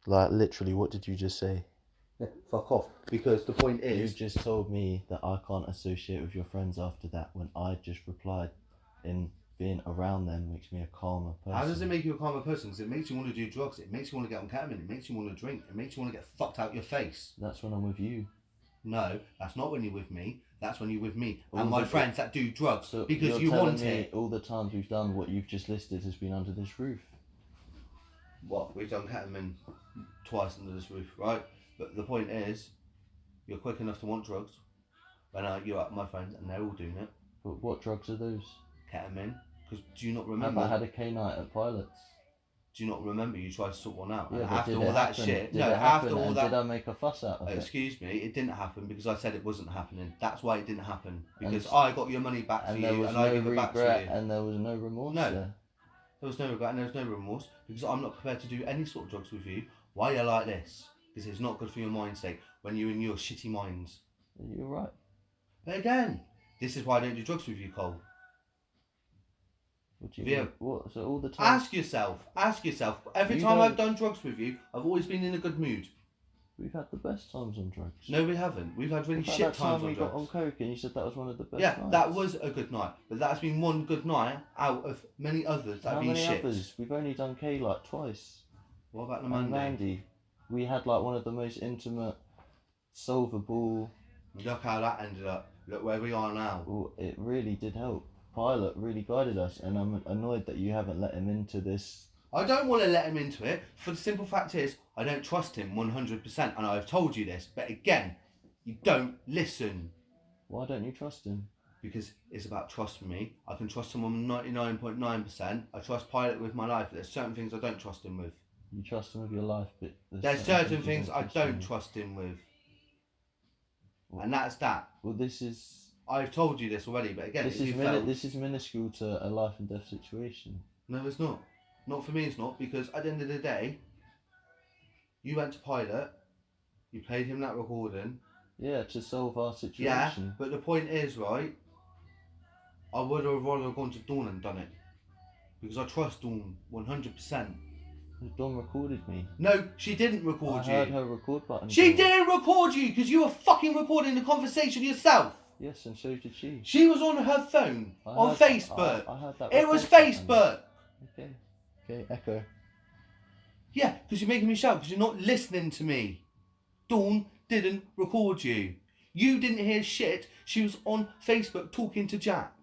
Like, literally, what did you just say? Yeah, fuck off. Because the point You is, just told me that I can't associate with your friends after that when I just replied in being around them makes me a calmer person. how does it make you a calmer person? Because it makes you want to do drugs. It makes you want to get on ketamine. It makes you want to drink. It makes you want to get fucked out your face. That's when I'm with you. No, that's not when you're with me. That's when you're with me All and my the- friends that do drugs So because you're you telling want me it. all the times we've done what you've just listed has been under this roof. What? We've done ketamine twice under this roof, right? But the point is, you're quick enough to want drugs. When you're at my friends and they're all doing it. But what drugs are those? Ketamine. Because do you not remember? Have I had a K night at Pilots? Do you not remember you tried to sort one out? Yeah, and but after did all it that happen? shit, Did no, it happen? after all And that, did I make a fuss out of it? excuse me, it didn't happen because I said it wasn't happening. That's why it didn't happen because And- I got your money back for And you, there was and I no gave it back to regret, you. and there was no remorse. No. There. There was no regret and there was no remorse because I'm not prepared to do any sort of drugs with you. Why you're like this? Because it's not good for your mind state when you're in your shitty minds. You're right. But again, this is why I don't do drugs with you, Cole. What do you Yeah. mean? What? So all the time. Ask yourself. Every You time don't- I've done drugs with you, I've always been in a good mood. We've had the best times on drugs. No, we haven't. We've had really What about shit that time times on we got on drugs. coke, and you said that was one of the best Yeah, nights. that was a good night. But that's been one good night out of many others that How have been many shit. others? We've only done K like twice. What about the And Monday? Mandy. We had like one of the most intimate, solvable. Look how that ended up. Look where we are now. Well, it really did help. Pilot really guided us, and I'm annoyed that you haven't let him into this. I don't want to let him into it. For the simple fact is, I don't trust him 100%, and I've told you this. But again, you don't listen. Why don't you trust him? Because it's about trust for me. I can trust someone 99.9%. I trust Pilot with my life. There's certain things I don't trust him with. You trust him with your life, but There's certain you things I trust don't him with. trust him with. Well- And that's that. Well, this is I've told you this already, but again, this if is you failed, this is minuscule to a life and death situation. no, it's not. Not for me, it's not. Because at the end of the day, you went to Pilot, you played him that recording. Yeah, to solve our Yeah, situation. but the point is, right, I would have rather gone to Dawn and done it. Because I trust Dawn 100%. Dawn recorded me. No, she didn't record I you. heard her record button. She go. didn't record you because you were fucking recording the conversation yourself. Yes, and so did she. She was on her phone, on Facebook. I heard that. It was record button. Facebook. Okay, echo. Yeah, because you're making me shout because you're not listening to me. Dawn didn't record you. You didn't hear shit. She was on Facebook talking to Jack.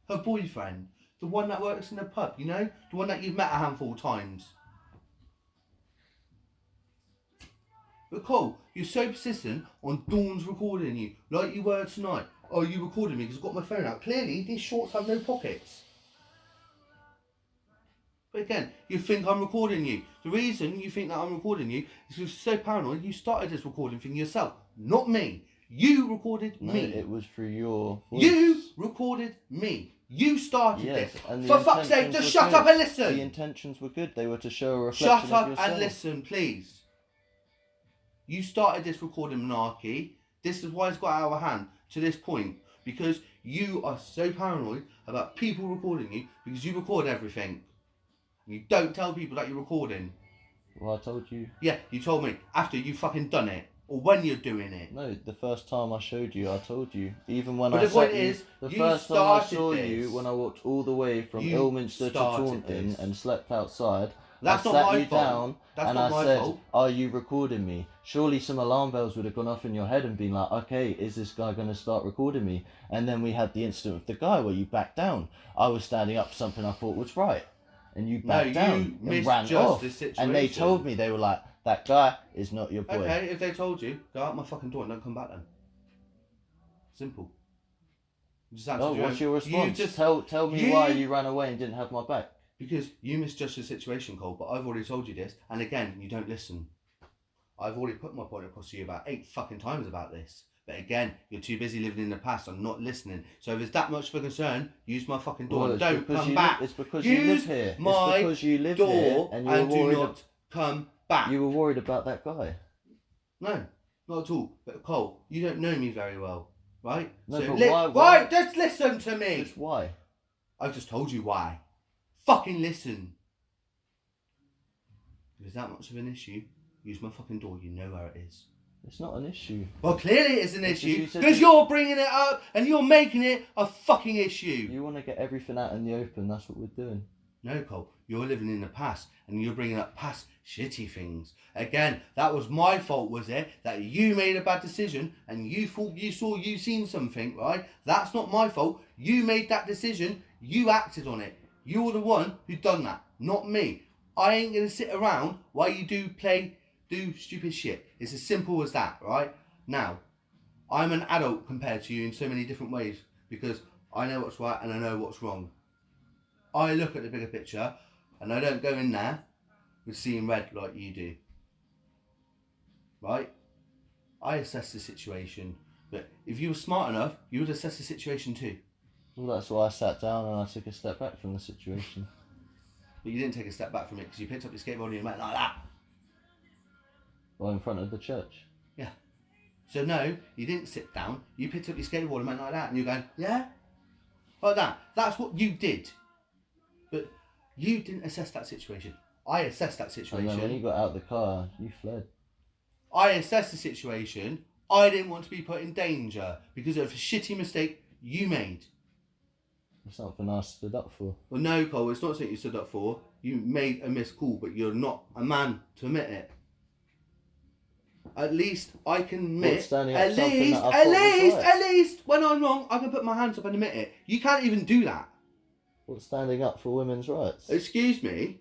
Her boyfriend. The one that works in the pub, you know? The one that you've met a handful of times. But Cole, you're so persistent on Dawn's recording you, like you were tonight. Oh, you recorded me because I've got my phone out. Clearly, these shorts have no pockets. But again, you think I'm recording you. The reason you think that I'm recording you is because you're so paranoid you started this recording thing yourself. Not me. You recorded No, me. it was through your voice. You recorded me. You started Yes, this. and the For fuck's sake, intentions just were shut good. up and listen. The intentions were good. They were to show a reflection Shut up of yourself. and listen, please. You started this recording monarchy. This is why it's got out of hand to this point. Because you are so paranoid about people recording you because you record everything. You don't tell people that you're recording. Well, I told you. Yeah, you told me after you fucking done it. Or when you're doing it. No, the first time I showed you, I told you. Even when But I the point sat is, you, the you first time I started saw this. you, when I walked all the way from You Ilminster to started Taunton this. and slept outside, That's I not sat my you fault. down That's and not I my said, fault. "Are you recording me?" Surely some alarm bells would have gone off in your head and been like, "Okay, is this guy going to start recording me?" And then we had the incident with the guy where you backed down. I was standing up for something I thought was right, and you backed down and ran misjudged off. the situation. And they told me, they were like, "That guy is not your boy." Okay, if they told you, go out my fucking door and don't come back then. Simple. You just answered Oh, your what's own- your response? You just, Tell me why you ran away and didn't have my back. because you misjudged the situation, Cole, but I've already told you this, and again, you don't listen. I've already put my point across to you about 8 fucking times about this. But again, you're too busy living in the past and not listening. So if it's that much of a concern, use my fucking door Well, and it's don't because come you back. It's because you live Use here. my It's because you live door here and you were do worried. not come back. You were worried about that guy. No, not at all. But Cole, you don't know me very well, right? No, so but why- right, just listen to me. Just why? I've just told you why. Fucking listen. If it's that much of an issue, use my fucking door. You know where it is. It's not an issue. Well, clearly it is an It's just issue you said because you- you're bringing it up and you're making it a fucking issue. You want to get everything out in the open. That's what we're doing. No, Cole, you're living in the past and you're bringing up past shitty things. Again, that was my fault, was it? That you made a bad decision and you thought you seen something, right? That's not my fault. You made that decision. You acted on it. You're the one who done that, not me. I ain't going to sit around while you do stupid shit. It's as simple as that, right? Now, I'm an adult compared to you in so many different ways because I know what's right and I know what's wrong. I look at the bigger picture and I don't go in there with seeing red like you do. Right? I assess the situation. But if you were smart enough, you would assess the situation too. Well, that's why I sat down and I took a step back from the situation. But you didn't take a step back from it because you picked up your skateboard and you went like that. Well, in front of the church. Yeah. So no, you didn't sit down. You picked up your skateboard and went like that and you're going, yeah? Like that. That's what you did. But you didn't assess that situation. I assessed that situation. And then when you got out of the car, you fled. I assessed the situation. I didn't want to be put in danger because of a shitty mistake you made. It's something I stood up for. Well, no, Cole, it's not something you stood up for. You made a missed call, but you're not a man to admit it. At least I can admit. What, standing up something that I thought was right? At least, when I'm wrong, I can put my hands up and admit it. You can't even do that. What's standing up for women's rights? Excuse me.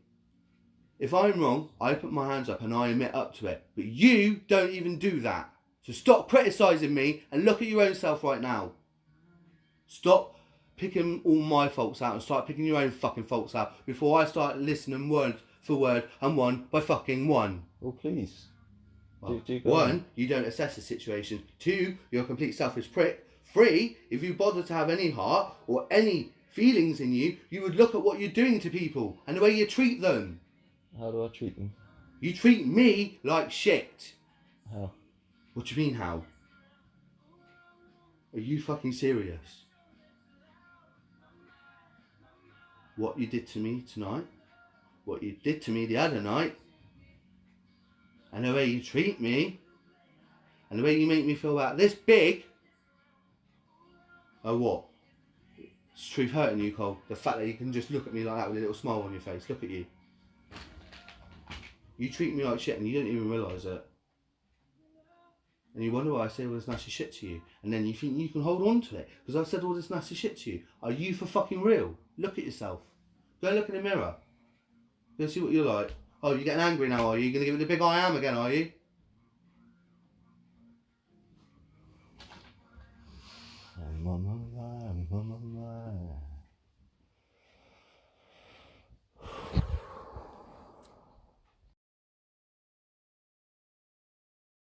If I'm wrong, I put my hands up and I admit up to it. But you don't even do that. So stop criticising me and look at your own self right now. Stop picking all my faults out and start picking your own fucking faults out before I start listening word for word and one by fucking one. Well, please. Well, Do go one, on. you don't assess the situation. Two, you're a complete selfish prick. Three, if you bother to have any heart or any feelings in you, you would look at what you're doing to people and the way you treat them. How do I treat them? You treat me like shit. How? What do you mean how? Are you fucking serious? What you did to me tonight, what you did to me the other night, and the way you treat me, and the way you make me feel about this big, oh what? It's truth hurting you, Cole. The fact that you can just look at me like that with a little smile on your face. Look at you. You treat me like shit and you don't even realise it. And you wonder why I say all this nasty shit to you. And then you think you can hold on to it because I said all this nasty shit to you. Are you for fucking real? Look at yourself. Go look in the mirror. Go see what you're like. Oh, you're getting angry now, are you? You're going to give it the big I am again, are you?